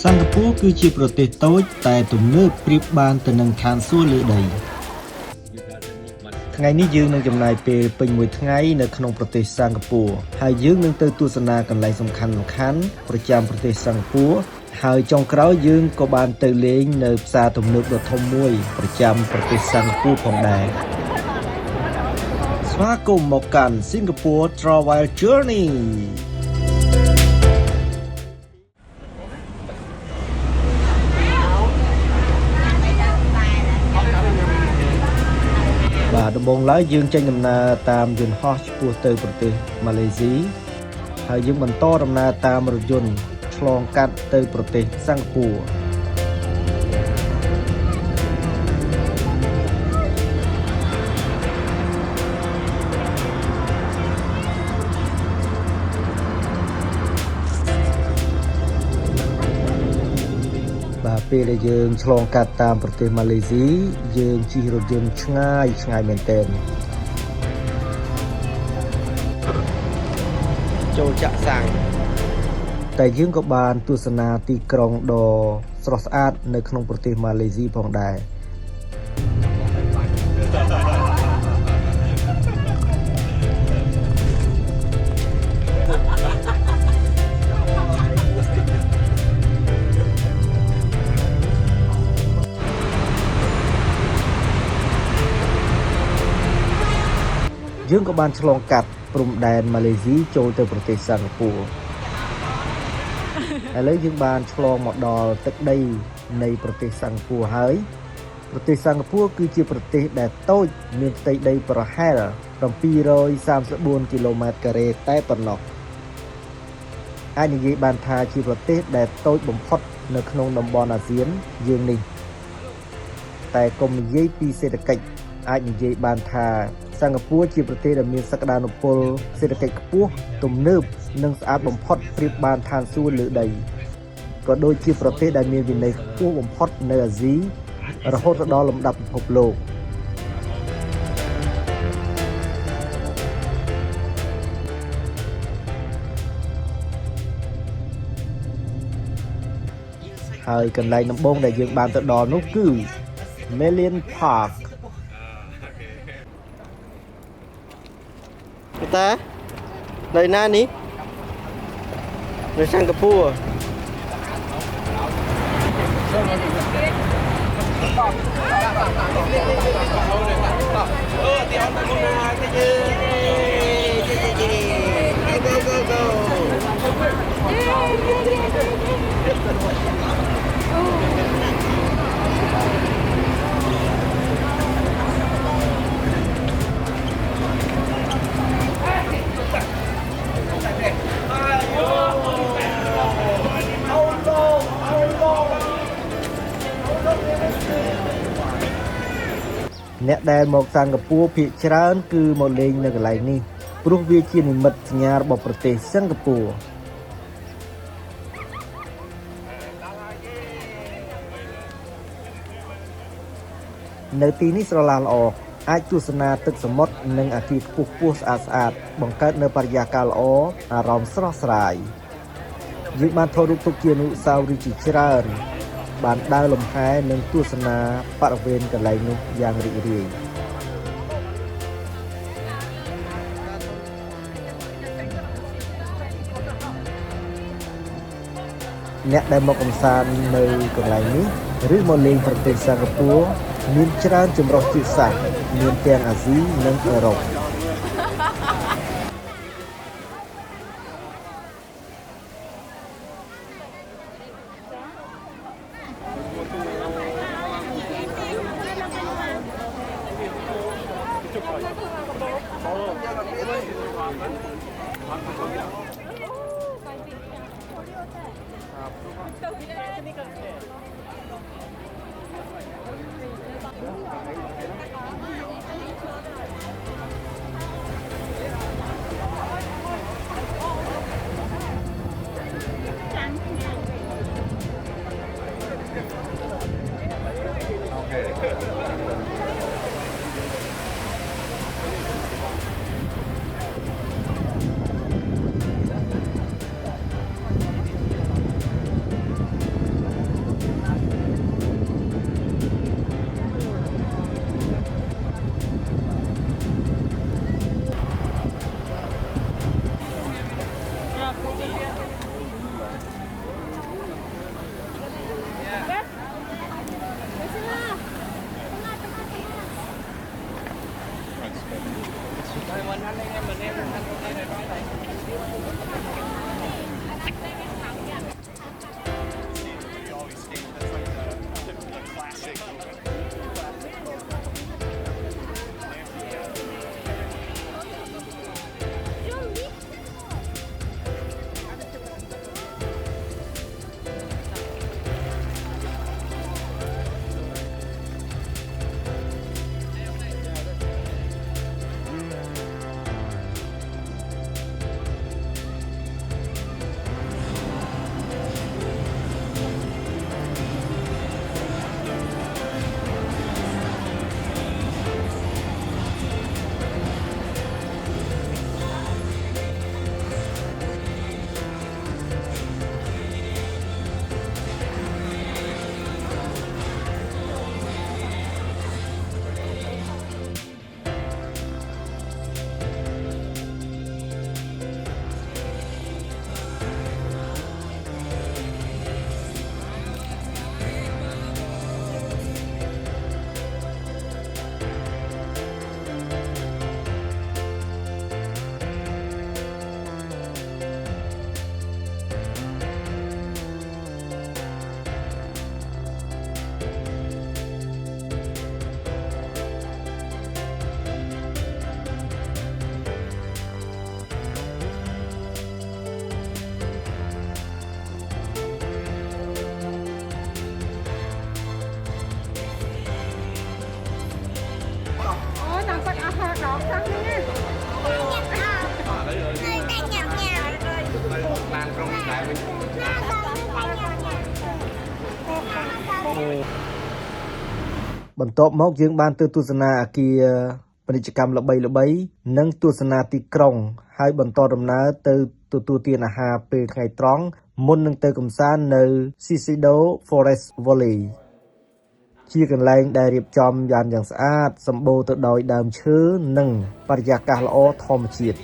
សិង្ហបុរីគឺជាប្រទេសតូចតែទំនើបប្រៀបបានទៅនឹងឋានសួគ៌លើដីថ្ងៃនេះយើងនឹងចំណាយពេលពេញមួយថ្ងៃនៅក្នុងប្រទេសសិង្ហបុរីហើយយើងនឹងទៅទស្សនាកន្លែងសំខាន់ៗប្រចាំប្រទេសសិង្ហបុរីហើយចុងក្រោយយើងក៏បានទៅលេងនៅផ្សារទំនើបដ៏ធំមួយប្រចាំប្រទេសសិង្ហបុរីផងដែរស្វាគមន៍មកកាន់ Singapore Travel Journeyបាទដំបូងឡើយយើងចេញដំណើរតាមយន្តហោះឆ្ពោះទៅប្រទេសម៉ាឡេស៊ីហើយយើងបន្តដំណើរតាមរថយន្តឆ្លងកាត់ទៅប្រទេសសិង្ហបុរីពេលដែលយើងឆ្លងកាត់តាមប្រទេសម៉ាឡេស៊ីយើងជិះរថយន្តឆ្ងាយមែនទែនចូលចាក់សាំងតែយើងក៏បានទស្សនាទីក្រុងដ៏ស្រស់ស្អាតនៅក្នុងប្រទេសម៉ាឡេស៊ីផងដែរយើងក៏បានឆ្លងកាត់ព្រំដែនម៉ាឡេស៊ីចូលទៅប្រទេសសិង្ហបុរីឥឡូវយើងបានឆ្លងមកដល់ទឹកដីនៃប្រទេសសិង្ហបុរីហើយប្រទេសសិង្ហបុរីគឺជាប្រទេសដែលតូចមានផ្ទៃដីប្រហែល734គីឡូម៉ែត្រការ៉េតែប៉ុណ្ណោះអាចនិយាយបានថាជាប្រទេសដែលតូចបំផុតនៅក្នុងតំបន់អាស៊ានយើងនេះតែកុំនិយាយពីសេដ្ឋកិច្ចអាចនិយាយបានថាសិង្ហបុរីជាប្រទេសដែលមានសក្តានុពលសេដ្ឋកិច្ចខ្ពស់ទំនើបនិងស្អាតបំផុតប្រៀបបានឋានសួគ៌លើដីក៏ដូចជាប្រទេសដែលមានវិន័យខ្ពស់បំផុតនៅអាស៊ីរហូតដល់លំដាប់ពិភពលោកហើយកន្លែងដំបូងដែលយើងបានទៅដល់នោះគឺ Melian Park ta nơi na ní nơi Singaporeអ្នកដែលមកសិង្ហបុរីភាគច្រើនគឺមកលេងនៅកន្លែងនេះព្រោះវាជានិមិត្តសញ្ញារបស់ប្រទេសសិង្ហបុរីនៅទីនេះស្រឡះល្អអាចទស្សនាទឹកសមុទ្រនិងអាគារខ្ពស់ៗស្អាតបង្កើតនៅបរិយាកាសល្អអារម្មណ៍ស្រស់ស្រាយយើងបានថតរូបទុកជាអនុស្សាវរីយ៍ជាច្រើនបានដើរលំហែនិងទស្សនាបរិវេណកន្លែងនោះយ៉ាងរីករាយអ្នកដែលមកកម្សាន្តនៅកន្លែងនេះឬមកលេងប្រទេសសិង្ហបុរីមានច្រើនចម្រុះជាតិសាសន៍មានទាំងអាស៊ីនិងអឺរ៉ុប បន្ទាប់មកយើងបានទៅទស្សនាអគារពាណិជ្ជកម្មល្បីៗនិងទស្សនាទីក្រុងហើយបន្តដំណើរទៅទទួលទានអាហារពេលថ្ងៃត្រង់មុននឹងទៅកម្សាន្តនៅ Siseido Forest Valley ជាកន្លែងដែលរៀបចំយ៉ាងស្អាតសម្បូរទៅដោយដើមឈើនិងបរិយាកាសល្អធម្មជាតិ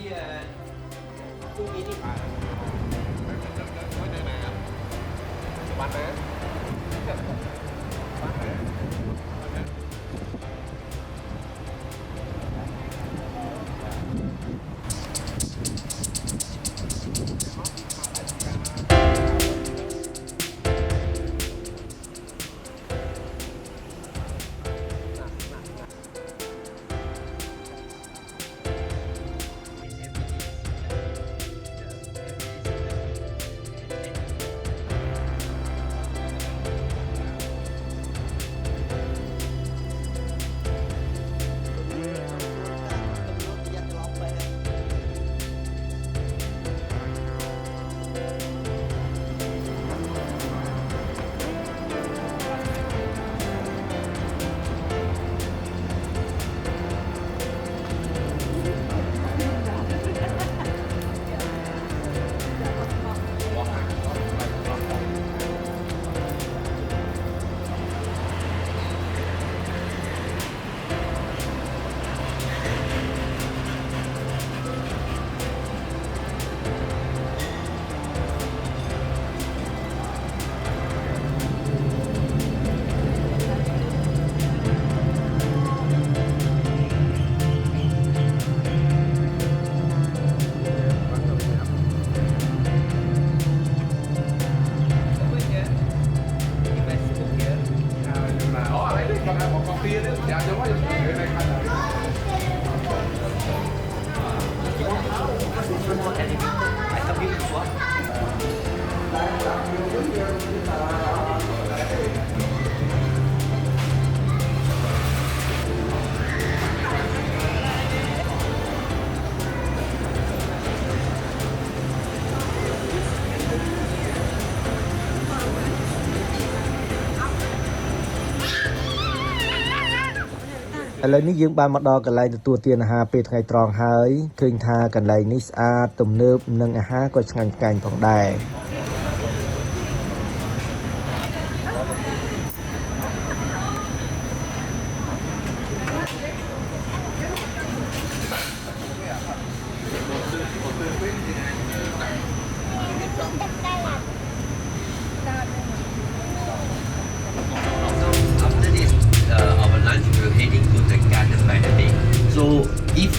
ឥឡូវនេះយើងបានមកដល់កន្លែងទទួលទានអាហារពេលថ្ងៃត្រង់ហើយឃើញថាកន្លែងនេះស្អាតទំនើបនិងអាហារក៏ឆ្ងាញ់ឆ្ងាញ់ផងដែរ ឥ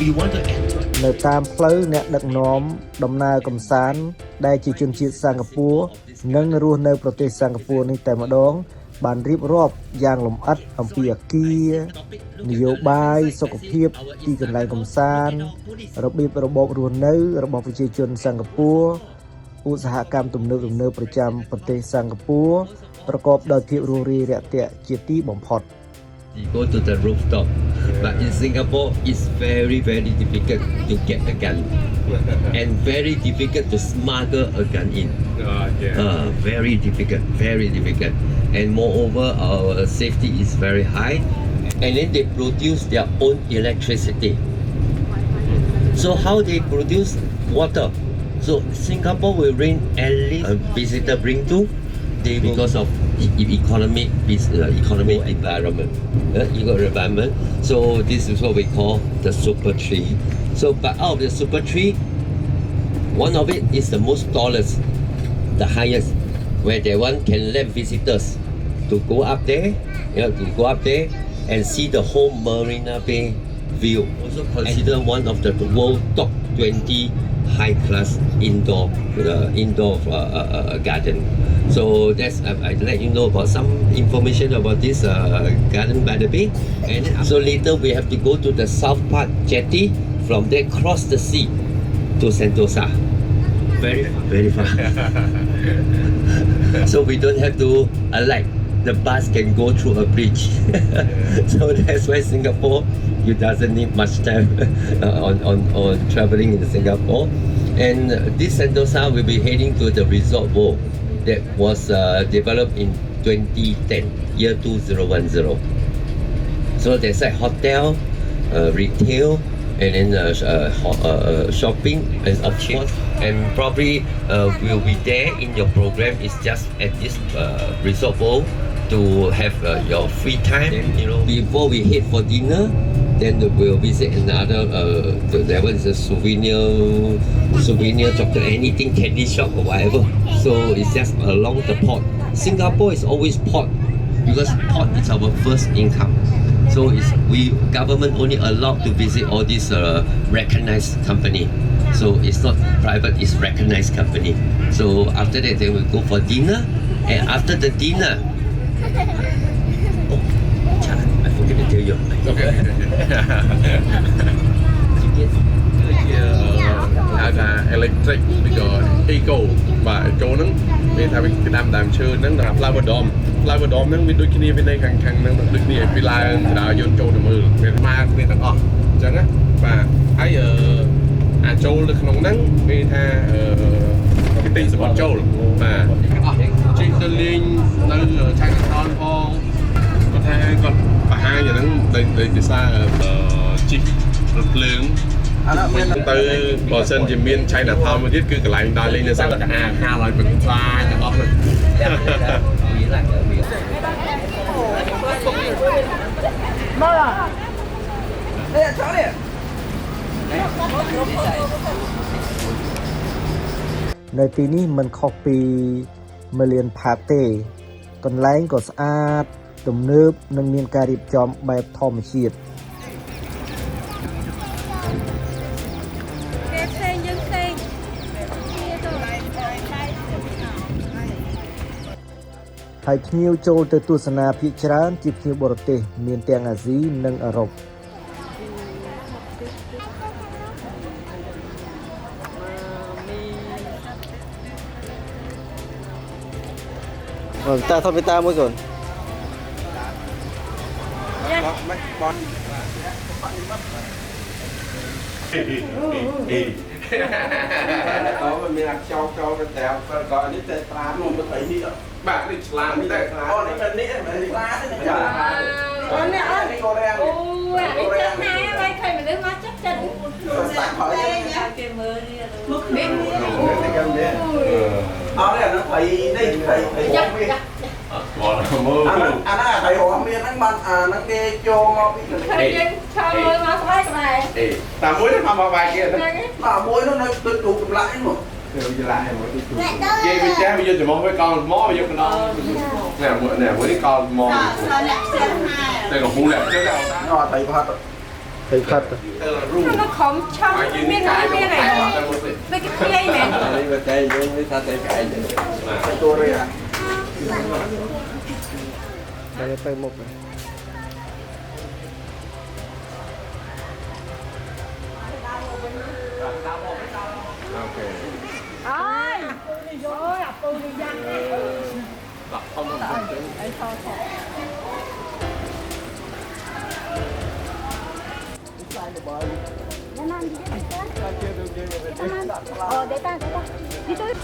you want to enjoy នៅតាមផ្លូវអ្នកដឹកនាំដំណើរកំសាន្តដែលជាជនជាតិសិង្ហបុរីនិងរស់នៅប្រទេសសិង្ហបុរីនេះតែម្ដងបានរៀបរាប់យ៉ាងលម្អិតអំពីអគារនយោបាយសុខភាពទីកន្លែងកំសាន្តរបៀបរបបរស់នៅរបស់ប្រជាជនសិង្ហបុរីឧស្សាហកម្មទំនើបប្រចាំប្រទេសសិង្ហបុរីប្រកបដោយភាពរួសរាយរាក់ទាក់ជាទីបំផុត You go to the rooftop, but in Singapore, it's very, very difficult to get a gun, and very difficult to smuggle a gun in. Very difficult, very difficult. And moreover, our safety is very high, and then they produce their own electricity. So how they produce water? So Singapore will rain at least a visitor bring to. They because of economic environment, environment. So this is what we call the super tree. So but out of the super tree, one of it is the most tallest, the highest, where that one can let visitors to go up there, and see the whole Marina Bay view. Also considered one of the world top 20 high-class indoor garden. So that's I let you know about some information about this garden by the bay. And so later we have to go to the South Park jetty. From there cross the sea to Sentosa. Very very far. So we don't have to alight. The bus can go through a bridge. So that's why Singapore, you doesn't need much time on traveling in Singapore. And this Sentosa will be heading to the Resort World that was developed in 2010, year 2010. So there's like hotel, retail, and then shopping, and of course, and probably will be there in your program. It's just at this Resort World to have your free time. Then, you know, before we head for dinner, then we'll visit another. There was a souvenir chocolate, anything candy shop or whatever. So it's just along the port. Singapore is always port because port is our first income. So we government only allowed to visit all these recognized company. So it's not private, it's recognized company. So after that, then we go for dinner, and after the dinner. I forget to tell you. Okay. Electric ពីក៏ eco បាទ eco ហ្នឹងមានថាវាដាំដើមឈើហ្នឹងថា flower dome ហ្នឹងវាដូចគ្នាវានៅខាងហ្នឹងដូចគ្នាពីឡើងចរាយន្តចូលទៅមើលវាមកគ្នាទាំងអស់អញ្ចឹងណាបាទហើយអាចចូលទៅក្នុងហ្នឹងគេថាទីទីសម្បត្តិចូលបាទទាំងអស់ជិះទៅលេងនៅឆៃណាថនផងគាត់ថាគាត់បង្ហាញអាហ្នឹងដោយភាសាជិះរថភ្លើងទៅបើសិនជាមានឆៃណាថនមួយទៀតគឺកន្លែងដើរលេងនៅសង្កត់ខាលឲ្យបន្លាយទាំងអស់ហ្នឹង នៅទីនេះមិនខុសពីMillion Parkទេកន្លែងក៏ស្អាតទំនើបនិងមានការរៀបចំបែបធម្មជាតិហើយភ្ញៀវចូលទៅទស្សនាភាគច្រើនជាភ្ញៀវបរទេសមានទាំងអាស៊ីនិងអឺរ៉ុបតាថតវីតាមួយកូនมันมีจอแต่ก่อนนี้แต่ปลาลงมาไถนี่បាទនេះឆ្លាមតែអូនេះមិននេះមិនឆ្លាទេចាអូនេះអូនេះកូរ៉េអូនេះចិត្តណាហើយឃើញមនុស្សមកចិត្តសាក់ហើយគេមើលនេះមកនេះនេះកាន់នេះអត់ទេអានោះថៃនេះថៃចាស់ចាស់បងមើលអានោះថៃរស់មានហ្នឹងបានអាហ្នឹងគេចូលមកពីឃើញយើងឆើមើលមកស្បែកតាមមួយនេះមកបាយគេតាមមួយនោះនៅទឹកទូកម្លាក់ហ្នឹងមកគឺវាឡាយមកទីទូគេវាចេះវាយកចំហវាកោមកវាយកកណ្ដោនេះមួយនេះកោមកតែកំពុងតែចឹងអត់ថៃផាត់ Thầy khát à? nó không trong miên này mấy cái cây này Cái cây với ta tay cãi Cái tua đây à? Đây tay một này. ơi ôi à tôi đi dân để ta đi tới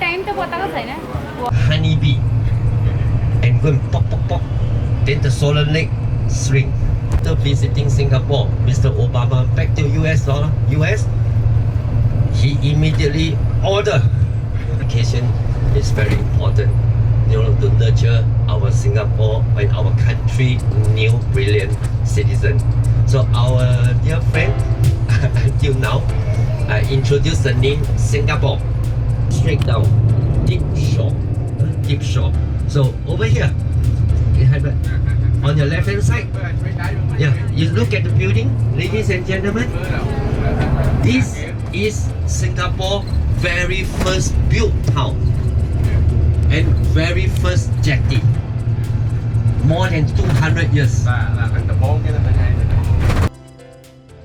time तो बताएको छैन honeybee and go and pop pop pop. Then the solar lake shrink. After visiting Singapore, Mr. Obama back to US, he immediately ordered. Education is very important, to nurture our Singapore and our country new brilliant citizen. So our dear friend, until now, I introduced the name Singapore. Straight down, deep shore. So over here, you have it on your left hand side. Yeah, you look at the building, ladies and gentlemen. This is Singapore very first built town and very first jetty. More than 200 years.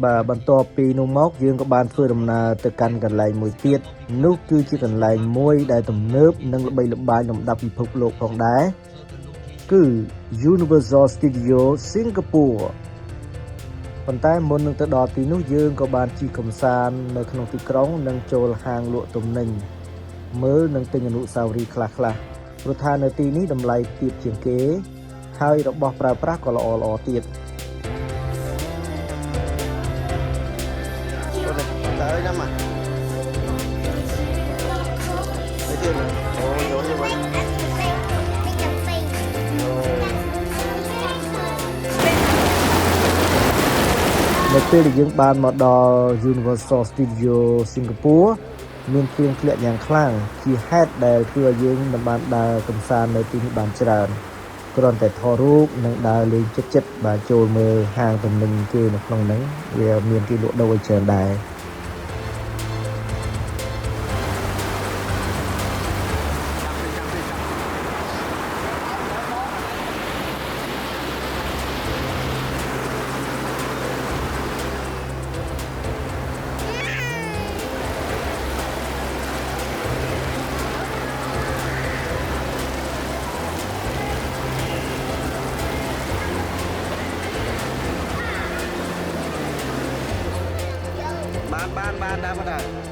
Bàបន្ទាប់ពីនោះមកយើងក៏បានធ្វើដំណើរទៅកាន់កន្លែងមួយទៀតនោះគឺជាកន្លែងមួយដែលទំនើបនិងល្បីល្បាញលំដាប់ពិភពលោកផងដែរគឺ Universal Studio Singapore ប៉ុន្តែមុននឹងទៅដល់ទីនោះយើងក៏បានជិះកម្សាន្តនៅក្នុងទីក្រុងនិងចូលហាងលក់ទំនិញមើលនិងទិញអនុស្សាវរីយ៍ខ្លះៗព្រោះថានៅទីនេះតម្លៃទាបជាងគេហើយរបស់ប្រើប្រាស់ក៏ល្អទៀត Tới lắm à. Thấy chưa? Ồ, giống như vậy. នៅពេលដែលយើងបានមកដល់ Universal Studio Singapore មានភ្លៀងធ្លាក់យ៉ាងខ្លាំងជាហេតុដែលធ្វើឲ្យយើងមិនបានដើរកម្សាន្តនៅទីនេះបានច្រើនគ្រាន់តែថតរូបនិងដើរលេងចិត្តបាទចូលមើលហាងទំនិញគេនៅក្នុងហ្នឹងវាមានគេលក់ដូរឲ្យច្រើនដែរ Hãy subscribe cho kênh Ghiền Mì Gõ để không bỏ lỡ đá bắt đầu.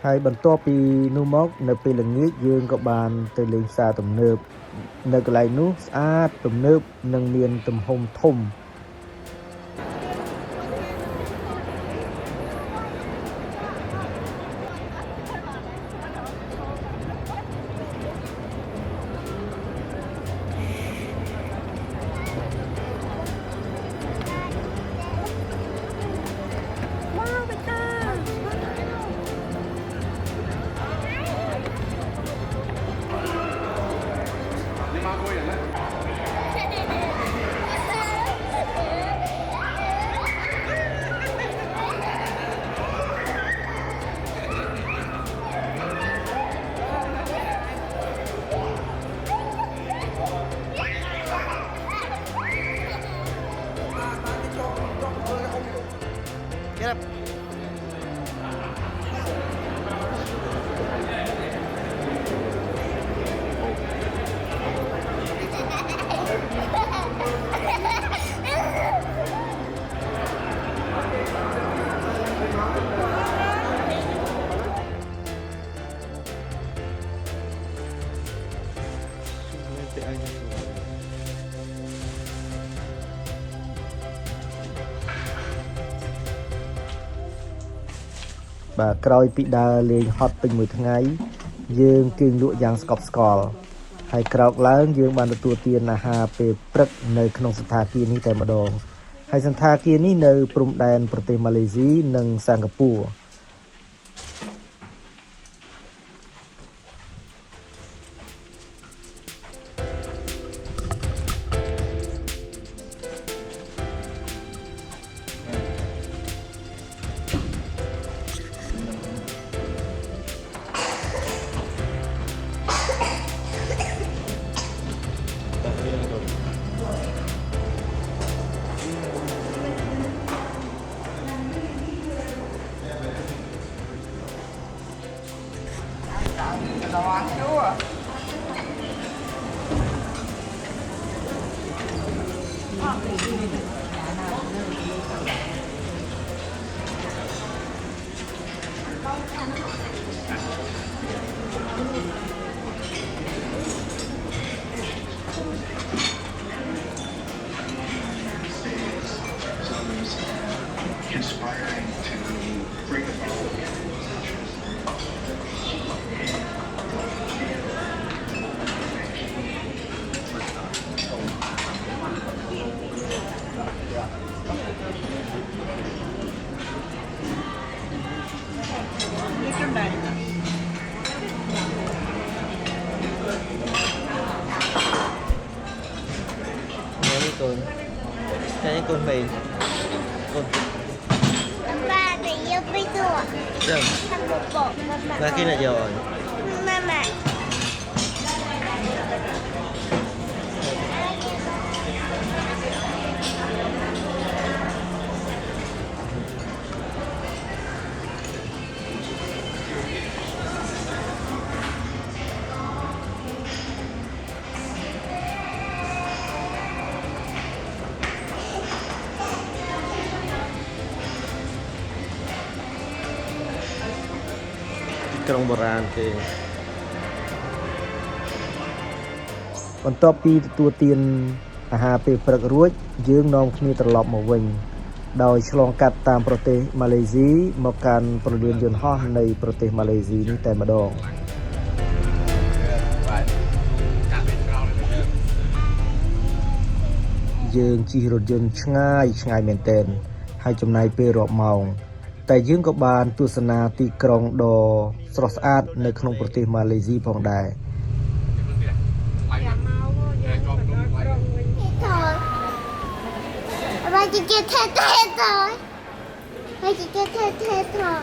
ហើយបន្ទាប់ពីនោះមកនៅពេលល្ងាចយើងក៏បានទៅលេងផ្សារទំនើបនៅកន្លែងនោះស្អាតទំនើបនិងមានទំហំធំបាទក្រោយពីដើរលេងហត់ពេញមួយថ្ងៃយើងគេងលក់យ៉ាងស្កប់ស្កល់ហើយក្រោកឡើងយើងបានទទួលទានអាហារពេលព្រឹកនៅក្នុងសណ្ឋាគារនេះតែម្ដងហើយសណ្ឋាគារនេះនៅព្រំដែនប្រទេសម៉ាឡេស៊ីនិងសិង្ហបុរីកូនមេកូន Jom. Laki nak jalan. Mama. Trong bờ ràn thì បន្ទាប់ពីទទួលទានអាហារពេលព្រឹករួចយើងនាំគ្នាត្រឡប់មកវិញដោយឆ្លងកាត់តាមប្រទេសម៉ាឡេស៊ីមកកាន់ព្រលានយន្តហោះនៃប្រទេសម៉ាឡេស៊ីនេះតែម្ដងយើងជិះរថយន្តឆ្ងាយមែនទែនហើយចំណាយពេលរាប់ម៉ោងតែយើងក៏បានទស្សនាទីក្រុងដ៏ស្រស់ស្អាតនៅក្នុងប្រទេសម៉ាឡេស៊ីផងដែរ Ba chị kia thét rồi. Ba chị kia thét rồi.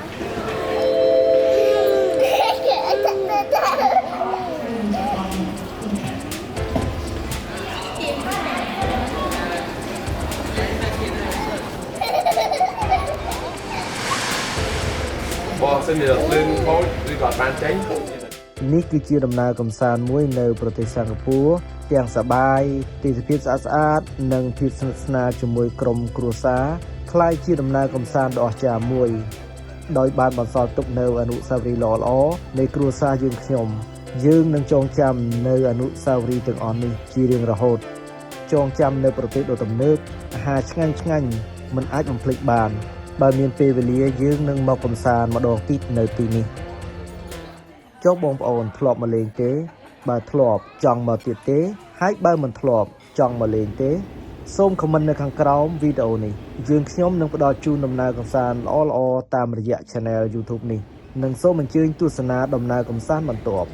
Bò xin được lên bố đi gọt bàn tránh. នេះគឺជាដំណើរកម្សាន្តមួយនៅប្រទេសសិង្ហបុរីទាំងសប្បាយទេសភាពស្អាតៗនិងភាពស្និទ្ធស្នាលជាមួយក្រុមគ្រួសារคล้ายជាដំណើរកម្សាន្តដ៏អស្ចារ្យមួយដោយបានបន្សល់ទុកនៅអនុស្សាវរីយ៍ល្អៗនៃគ្រួសារយើងខ្ញុំយើងនឹងចងចាំនៅអនុស្សាវរីយ៍ទាំងអស់នេះជារៀងរហូតចងចាំនៅប្រទេសដ៏ទំនើបអាហារឆ្ងាញ់មិនអាចបំភ្លេចបានបើមានពេលវេលាយើងនឹងមកកម្សាន្តម្ដងទៀតនៅទីនេះ ចុះបងប្អូនធ្លាប់មកលេងទេបើធ្លាប់ចង់មកទៀតទេហើយបើមិនធ្លាប់ចង់មកលេងទេសូមខមមិននៅខាងក្រោមវីដេអូនេះយើងខ្ញុំនឹងផ្ដល់ជូនដំណើរកម្សាន្តល្អៗតាមរយៈ Channel YouTube នេះនិងសូមអញ្ជើញទស្សនាដំណើរកម្សាន្តបន្ទាប់